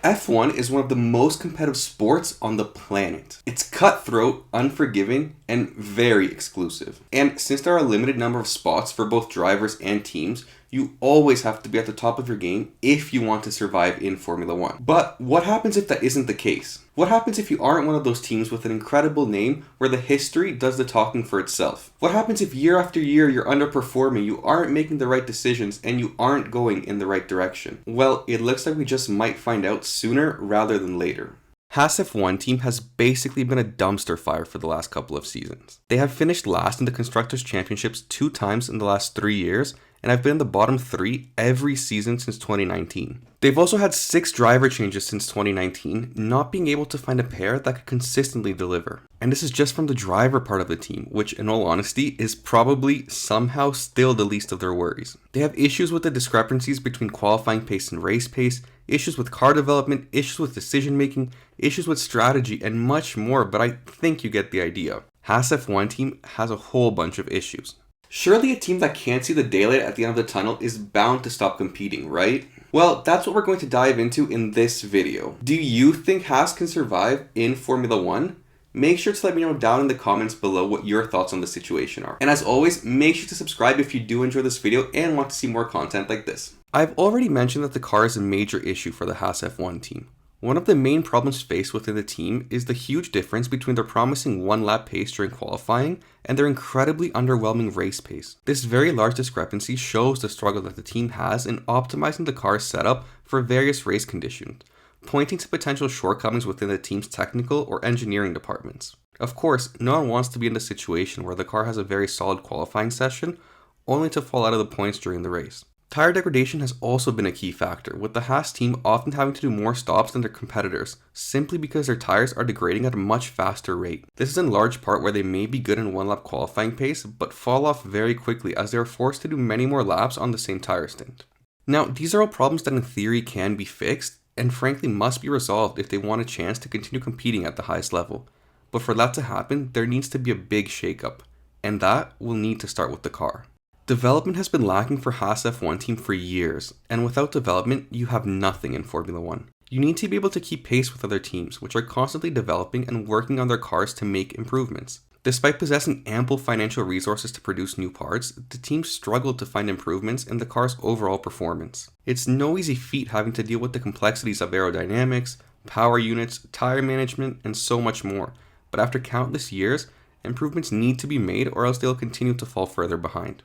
F1 is one of the most competitive sports on the planet. It's cutthroat, unforgiving, and very exclusive. And since there are a limited number of spots for both drivers and teams, you always have to be at the top of your game if you want to survive in Formula One. But what happens if that isn't the case? What happens if you aren't one of those teams with an incredible name where the history does the talking for itself? What happens if year after year you're underperforming, you aren't making the right decisions, and you aren't going in the right direction? Well, it looks like we just might find out sooner rather than later. Haas F1 Team has basically been a dumpster fire for the last couple of seasons. They have finished last in the Constructors' Championships 2 times in the last 3 years, and have been in the bottom 3 every season since 2019. They've also had 6 driver changes since 2019, not being able to find a pair that could consistently deliver. And this is just from the driver part of the team, which in all honesty is probably somehow still the least of their worries. They have issues with the discrepancies between qualifying pace and race pace, issues with car development, issues with decision making, issues with strategy, and much more, but I think you get the idea. Haas F1 Team has a whole bunch of issues. Surely a team that can't see the daylight at the end of the tunnel is bound to stop competing, right? Well, that's what we're going to dive into in this video. Do you think Haas can survive in Formula One? Make sure to let me know down in the comments below what your thoughts on the situation are. And as always, make sure to subscribe if you do enjoy this video and want to see more content like this. I've already mentioned that the car is a major issue for the Haas F1 team. One of the main problems faced within the team is the huge difference between their promising one-lap pace during qualifying and their incredibly underwhelming race pace. This very large discrepancy shows the struggle that the team has in optimizing the car's setup for various race conditions, pointing to potential shortcomings within the team's technical or engineering departments. Of course, no one wants to be in the situation where the car has a very solid qualifying session, only to fall out of the points during the race. Tire degradation has also been a key factor, with the Haas team often having to do more stops than their competitors, simply because their tires are degrading at a much faster rate. This is in large part where they may be good in one-lap qualifying pace, but fall off very quickly as they are forced to do many more laps on the same tire stint. Now, these are all problems that in theory can be fixed, and frankly must be resolved if they want a chance to continue competing at the highest level. But for that to happen, there needs to be a big shakeup, and that will need to start with the car. Development has been lacking for Haas F1 Team for years, and without development, you have nothing in Formula One. You need to be able to keep pace with other teams, which are constantly developing and working on their cars to make improvements. Despite possessing ample financial resources to produce new parts, the team struggled to find improvements in the car's overall performance. It's no easy feat having to deal with the complexities of aerodynamics, power units, tire management, and so much more, but after countless years, improvements need to be made or else they'll continue to fall further behind.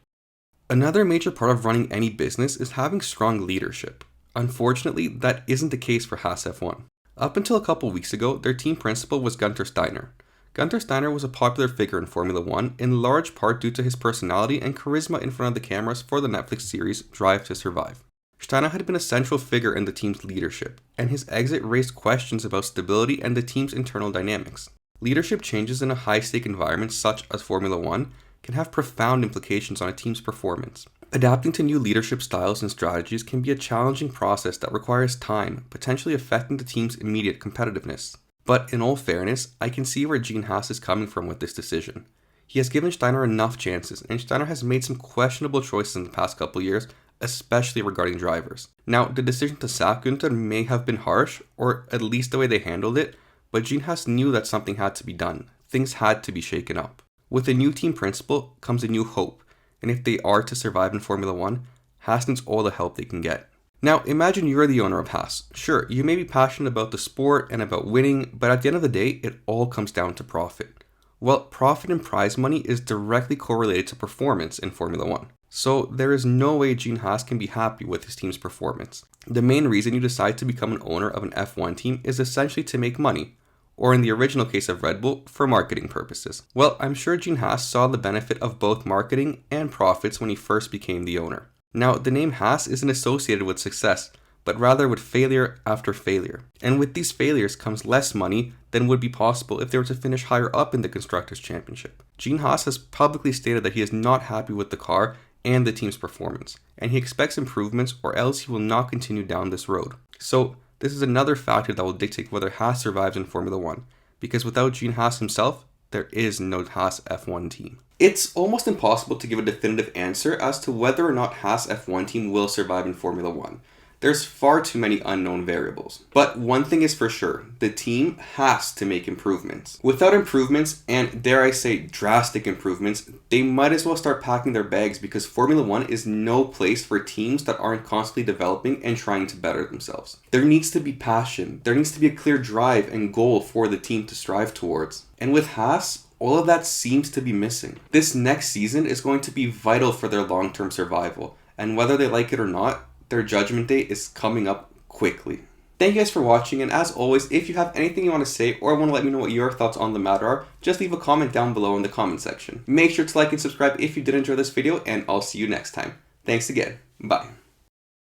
Another major part of running any business is having strong leadership. Unfortunately, that isn't the case for Haas F1. Up until a couple weeks ago, their team principal was Günther Steiner. Günther Steiner was a popular figure in Formula One, in large part due to his personality and charisma in front of the cameras for the Netflix series Drive to Survive. Steiner had been a central figure in the team's leadership, and his exit raised questions about stability and the team's internal dynamics. Leadership changes in a high-stake environment such as Formula One can have profound implications on a team's performance. Adapting to new leadership styles and strategies can be a challenging process that requires time, potentially affecting the team's immediate competitiveness. But in all fairness, I can see where Gene Haas is coming from with this decision. He has given Steiner enough chances, and Steiner has made some questionable choices in the past couple years, especially regarding drivers. Now, the decision to sack Günther may have been harsh, or at least the way they handled it, but Gene Haas knew that something had to be done. Things had to be shaken up. With a new team principal comes a new hope, and if they are to survive in Formula One, Haas needs all the help they can get. Now, imagine you're the owner of Haas. Sure, you may be passionate about the sport and about winning, but at the end of the day, it all comes down to profit. Well, profit and prize money is directly correlated to performance in Formula One. So there is no way Gene Haas can be happy with his team's performance. The main reason you decide to become an owner of an F1 team is essentially to make money, or in the original case of Red Bull, for marketing purposes. Well, I'm sure Gene Haas saw the benefit of both marketing and profits when he first became the owner. Now, the name Haas isn't associated with success, but rather with failure after failure. And with these failures comes less money than would be possible if they were to finish higher up in the Constructors' Championship. Gene Haas has publicly stated that he is not happy with the car and the team's performance, and he expects improvements or else he will not continue down this road. So, this is another factor that will dictate whether Haas survives in Formula One, because without Gene Haas himself, there is no Haas F1 team. It's almost impossible to give a definitive answer as to whether or not Haas F1 team will survive in Formula One. There's far too many unknown variables. But one thing is for sure, the team has to make improvements. Without improvements, and dare I say drastic improvements, they might as well start packing their bags, because Formula 1 is no place for teams that aren't constantly developing and trying to better themselves. There needs to be passion. There needs to be a clear drive and goal for the team to strive towards. And with Haas, all of that seems to be missing. This next season is going to be vital for their long-term survival, and whether they like it or not, their judgment day is coming up quickly. Thank you guys for watching, and as always, if you have anything you want to say or want to let me know what your thoughts on the matter are, just leave a comment down below in the comment section. Make sure to like and subscribe if you did enjoy this video, and I'll see you next time. Thanks again. Bye.